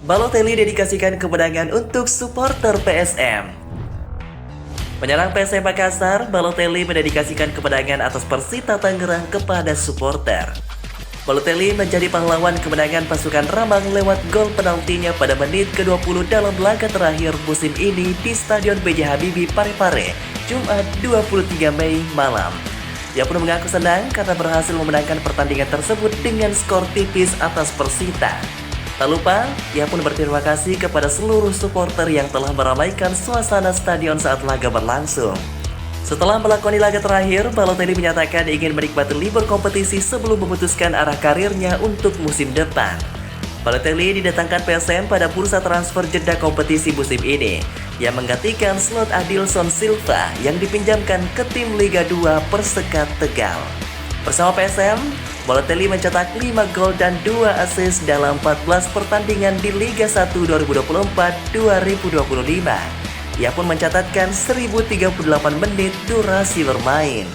Balotelli dedikasikan kemenangan untuk supporter PSM. Penyerang PSM Makassar, Balotelli mendedikasikan kemenangan atas Persita Tangerang kepada supporter. Balotelli menjadi pahlawan kemenangan pasukan Rambang lewat gol penaltinya pada menit ke-20 dalam laga terakhir musim ini di Stadion B.J. Habibie Parepare, Jumat 23 Mei malam. Ia pun mengaku senang karena berhasil memenangkan pertandingan tersebut dengan skor tipis atas Persita. Tak lupa, ia pun berterima kasih kepada seluruh supporter yang telah meramaikan suasana stadion saat laga berlangsung. Setelah melakoni laga terakhir, Balotelli menyatakan ingin menikmati libur kompetisi sebelum memutuskan arah karirnya untuk musim depan. Balotelli didatangkan PSM pada bursa transfer jeda kompetisi musim ini, yang menggantikan slot Adilson Silva yang dipinjamkan ke tim Liga 2 Persekat Tegal. Bersama PSM, Balotelli mencetak 5 gol dan 2 assist dalam 14 pertandingan di Liga 1 2024-2025. Ia pun mencatatkan 1038 menit durasi bermain.